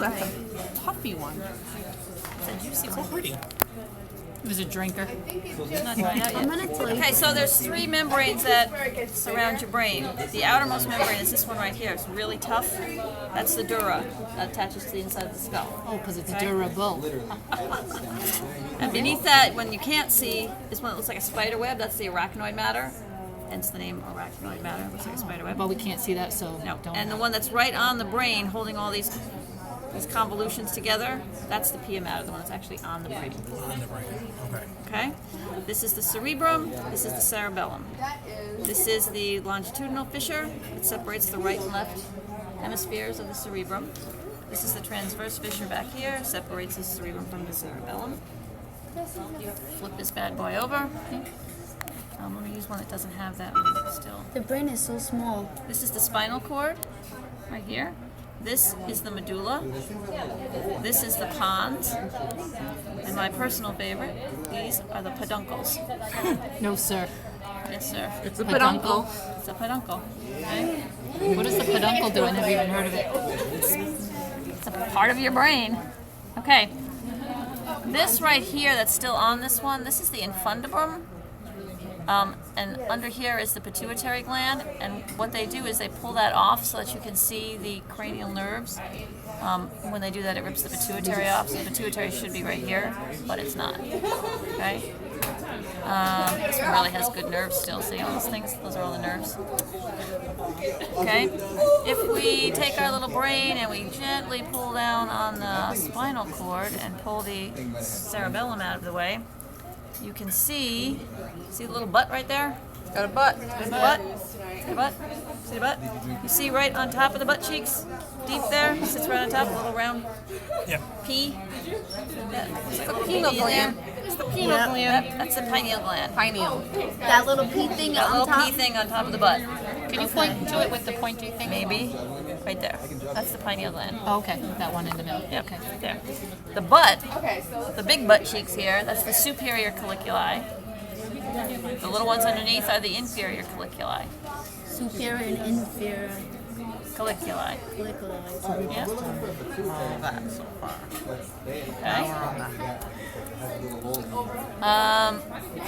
Ooh, that's a puffy one. It's a juicy So one. pretty. It was a drinker. It's not dried out I'm yet. gonna tell you. Okay, so there's three membranes that surround your brain. The outermost membrane is this one right here. It's really tough. That's the dura that attaches to the inside of the skull. Oh, because it's Okay. durable. And beneath that, when you can't see, is one that looks like a spider web. That's the arachnoid matter. Hence the name arachnoid matter. It looks like a spider web. But we can't see that, so No. don't. And the one that's right on the brain, holding all these convolutions together, that's the pia mater, the one that's actually on the brain. On the brain. Okay. Okay? This is the cerebrum, this is the cerebellum. This is the longitudinal fissure that separates the right and left hemispheres of the cerebrum. This is the transverse fissure back here, separates the cerebrum from the cerebellum. Flip this bad boy over. Let me use one that doesn't have that still. The brain is so small. This is the spinal cord, right here. This is the medulla. This is the pons. And my personal favorite, these are the peduncles. No, sir. Yes, sir. It's a Peduncle. It's a peduncle. Okay? What does the peduncle do? I never even heard of it. It's a part of your brain. Okay. This right here that's still on this one, this is the infundibrum. And under here is the pituitary gland, and what they do is they pull that off so that you can see the cranial nerves. When they do that, it rips the pituitary off, so the pituitary should be right here, but it's not. Okay? This one really has good nerves still. See all those things? Those are all the nerves. Okay? If we take our little brain and we gently pull down on the spinal cord and pull the cerebellum out of the way, you can see the little butt right there? Got a butt. There's the butt. See the butt? See the butt? You see right on top of the butt cheeks? Deep there? It sits right on top, a little round Yeah. pea. It's the pineal gland. It's the pineal gland. Yep, that's the pineal gland. Pineal. That little pea thing That on little top. pea thing on top of the butt. Can you point to it with the pointy thing? Maybe. Right there. That's the pineal gland. Oh, okay. That one in the middle. Yep, Okay. there. The butt, the big butt cheeks here, that's the superior caliculi. The little ones underneath are the inferior caliculi. Superior and inferior Caliculi. caliculi. Yeah. All that so far. Okay.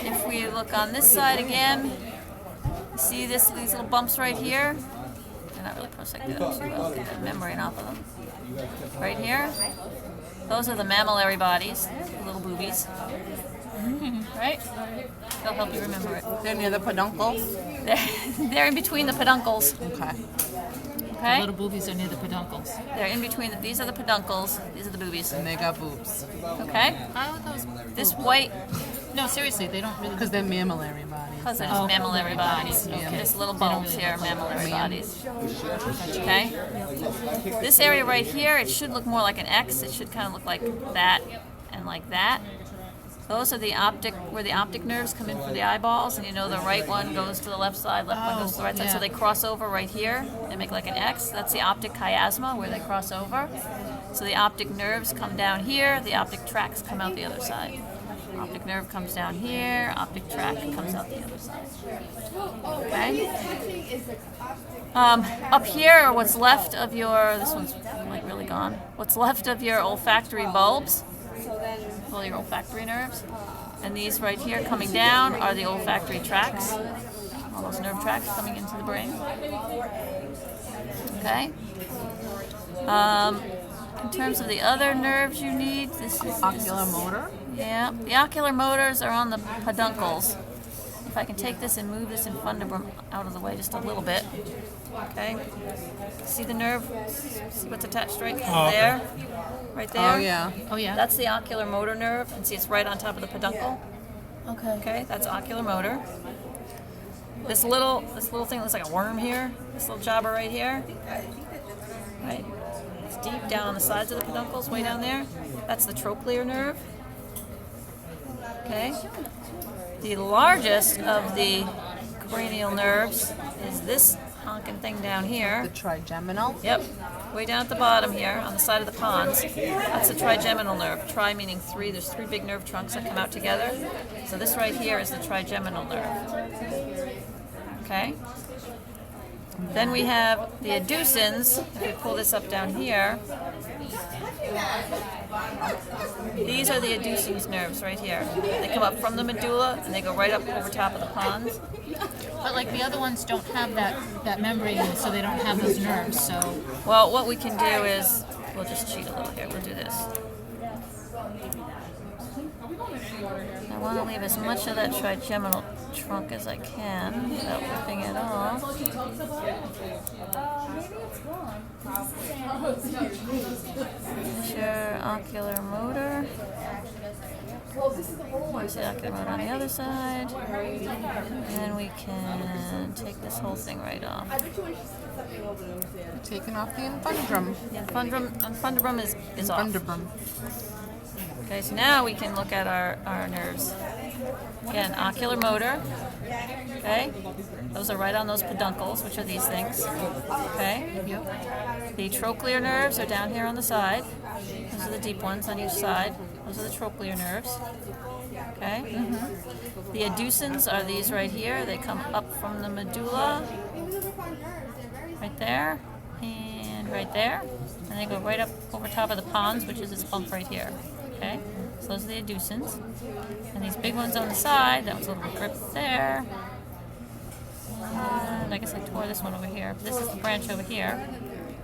If we look on this side again, you see these little bumps right here? They're not really prosected up too well. Get that membrane off of them. Right here, those are the mammillary bodies, the little boobies. Right? They'll help you remember it. They're near the peduncle. They're in between the peduncles. Okay. The Okay? little boobies are near the peduncles. They're in between. These are the peduncles. These are the boobies. And they got boobs. Okay? How are those? This white, No, seriously, they don't really. Because they're mammillary bodies. because there's Oh. mammillary bodies. Okay. There's little They don't bulbs really here, look like mammillary man. bodies. Okay? This area right here, it should look more like an X. It should kind of look like that and like that. Those are the where the optic nerves come in for the eyeballs, and you know the right one goes to the left side, left one goes to the right side, so yeah. they cross over right here and make like an X. That's the optic chiasma, where they cross over. So the optic nerves come down here, the optic tracts come out the other side. Optic nerve comes down here, optic tract comes out the other side. Okay? Up here, what's left of your, this one's like really gone, what's left of your olfactory bulbs, all your olfactory nerves, and these right here coming down are the olfactory tracts, all those nerve tracts coming into the brain. Okay? In terms of the other nerves you need, this is Ocular motor. yeah, the ocular motors are on the peduncles. If I can take this and move this infundibrum out of the way just a little bit. Okay. See the nerve? See what's attached right there? Right there? Oh, yeah. Oh yeah. That's the ocular motor nerve, and see it's right on top of the peduncle. Okay. Okay, that's ocular motor. This little thing looks like a worm here. This little jobber right here. Right? It's deep down on the sides of the peduncles, way down there. That's the trochlear nerve. Okay. The largest of the cranial nerves is this honking thing down The here. trigeminal. Yep. Way down at the bottom here, on the side of the pons. That's the trigeminal nerve. Tri meaning three. There's three big nerve trunks that come out together. So this right here is the trigeminal nerve. Okay? Then we have the adducens. If we pull this up down here, these are the adducens nerves right here. They come up from the medulla and they go right up over top of the pons. But like the other ones don't have that membrane, so they don't have those nerves. So Well, what we can do is, we'll just cheat a little here. We'll do this. I want to leave as much of that trigeminal trunk as I can without ripping it off. Measure ocular motor. Here's the ocular motor on the other side. And we can take this whole thing right off. Taking off the infundibrum. Infundibrum is off. Infundibrum. Okay, so now we can look at our nerves. Again, ocular motor. Okay, those are right on those peduncles, which are these things. Okay, the trochlear nerves are down here on the side. Those are the deep ones on each side. Those are the trochlear nerves. Okay, the adducens are these right here. They come up from the medulla, right there, and right there, and they go right up over top of the pons, which is this bump right here. Okay, so those are the adducens. And these big ones on the side, that one's a little ripped there. And I guess I tore this one over here. This is the branch over here.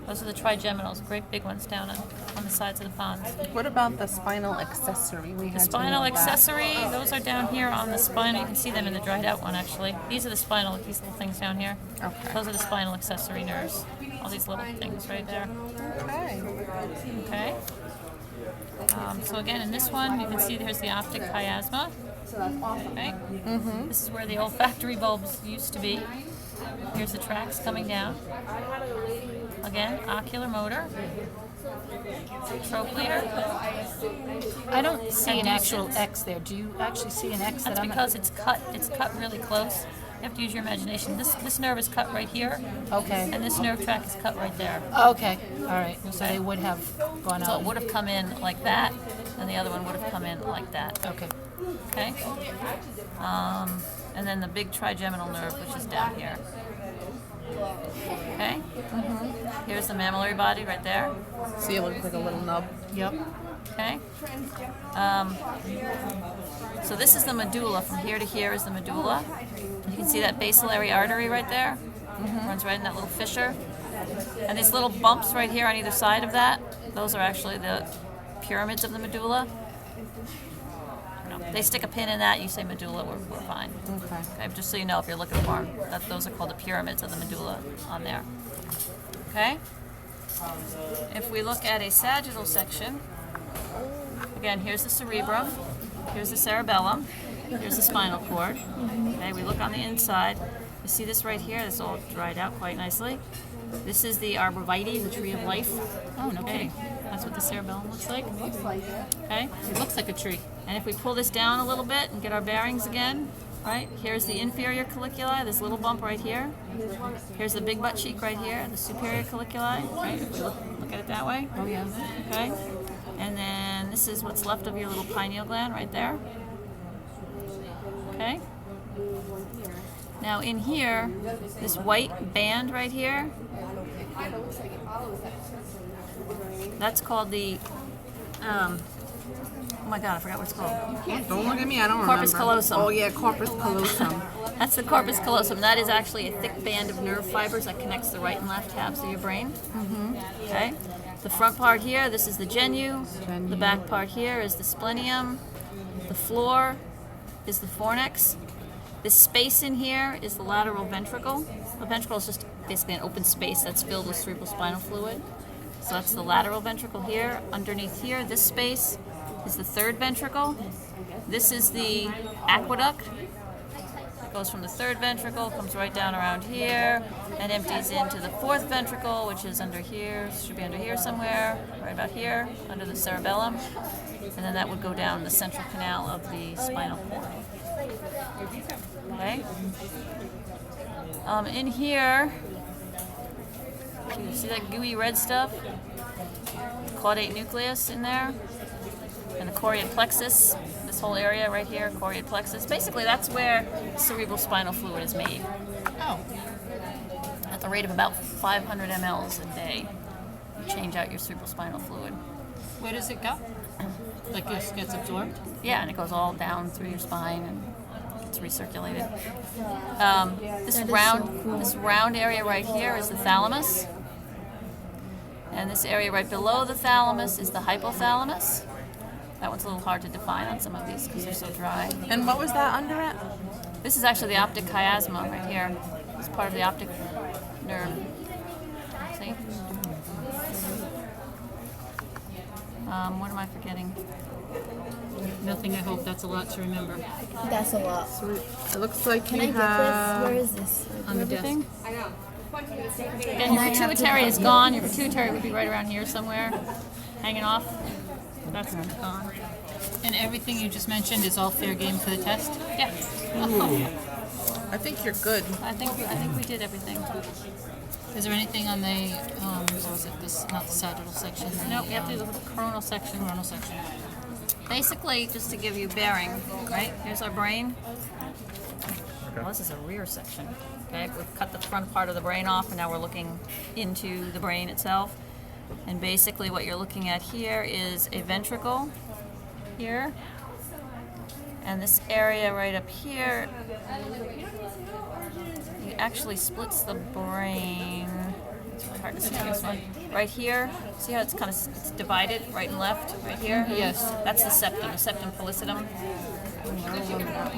Those are the trigeminals, great big ones down on the sides of the pons. What about the spinal accessory? The spinal accessory, those are down here on the spine. You can see them in the dried out one actually. These are the spinal, these little things down here. Okay. Those are the spinal accessory nerves. All these little things right there. Okay. Okay. So again, in this one, you can see there's the optic chiasma. Okay. This is where the olfactory bulbs used to be. Here's the tracks coming down. Again, ocular motor. Trochlear. I don't see an actual Adducens. X there. Do you actually see an X? That's because it's cut really close. You have to use your imagination. This nerve is cut right here, Okay. and this nerve track is cut right there. Okay. All right. So they would have gone So out. it would have come in like that, and the other one would have come in like that. Okay. Okay? And then the big trigeminal nerve, which is down here. Okay? Here's the mammillary body right there. See, it looks like a little nub. Yep. Okay? So this is the medulla. From here to here is the medulla. You can see that basilarity artery right there. Runs right in that little fissure. And these little bumps right here on either side of that, those are actually the pyramids of the medulla. They stick a pin in that, you say medulla, we're fine. Okay. Okay, just so you know if you're looking for them, those are called the pyramids of the medulla on there. Okay? If we look at a sagittal section, again, here's the cerebrum, here's the cerebellum, here's the spinal cord. Okay, we look on the inside. You see this right here? It's all dried out quite nicely. This is the arborvitae, the tree of life. Oh, no Okay, kidding. that's what the cerebellum looks like. Okay? It looks like a tree. And if we pull this down a little bit and get our bearings again, right? Here's the inferior colliculi, this little bump right here. Here's the big butt cheek right here, the superior colliculi, right? If we look at it that way. Oh yeah. Okay? And then this is what's left of your little pineal gland right there. Okay? Now in here, this white band right here, that's called the, oh my god, I forgot what it's called. Don't look at me, I don't Corpus remember. callosum. Oh yeah, corpus callosum. That's the corpus callosum. That is actually a thick band of nerve fibers that connects the right and left halves of your brain. Okay? The front part here, this is the genu. The back part here is the splenium. The floor is the fornix. This space in here is the lateral ventricle. The ventricle is just basically an open space that's filled with cerebrospinal fluid. So that's the lateral ventricle here. Underneath here, this space is the third ventricle. This is the aqueduct. It goes from the third ventricle, comes right down around here, and empties into the fourth ventricle, which is under here, should be under here somewhere, right about here, under the cerebellum. And then that would go down the central canal of the spinal cord. Okay? In here, you see that gooey red stuff? Caudate nucleus in there. And the choroid plexus, this whole area right here, choroid plexus. Basically, that's where cerebral spinal fluid is made. Oh. at the rate of about 500 mLs a day. You change out your cerebrospinal fluid. Where does it go? Like this gets absorbed? Yeah, and it goes all down through your spine and gets recirculated. This round area right here is the thalamus. And this area right below the thalamus is the hypothalamus. That one's a little hard to define on some of these because they're so dry. And what was that under it? This is actually the optic chiasma right here. It's part of the optic nerve. See? What am I forgetting? Nothing, I hope. That's a lot to remember. That's a lot. It looks like Can you I get have. this? Where is this? On the desk. Again, your pituitary is gone. Your pituitary would be right around here somewhere, hanging off. That's gone. And everything you just mentioned is all fair game for the test? Yeah. I think you're good. I think we did everything. Is there anything on the, what was it, this, not the sagittal section? Nope, you have to do the coronal section. Coronal section. Basically, just to give you bearing, right? Here's our brain. Well, this is a rear section. Okay, we've cut the front part of the brain off, and now we're looking into the brain itself. And basically, what you're looking at here is a ventricle here, and this area right up here. It actually splits the brain. It's really hard to see this one. Right here, see how it's kind of it's divided, right and left, right here? Yes. That's the septum pellucidum.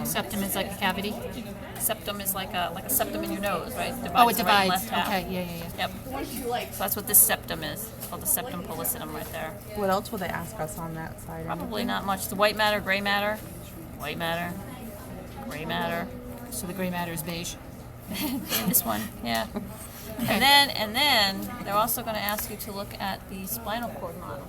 Septum is like a cavity? Septum is like a septum in your nose, right? Oh, it the right and divides. left half. Okay, yeah. Yep. So that's what this septum is. It's called the septum pellucidum right there. What else will they ask us on that side? Probably not much. The white matter, gray matter, white matter, gray matter. So the gray matter is beige. This one, yeah. Okay. And then they're also going to ask you to look at the spinal cord model.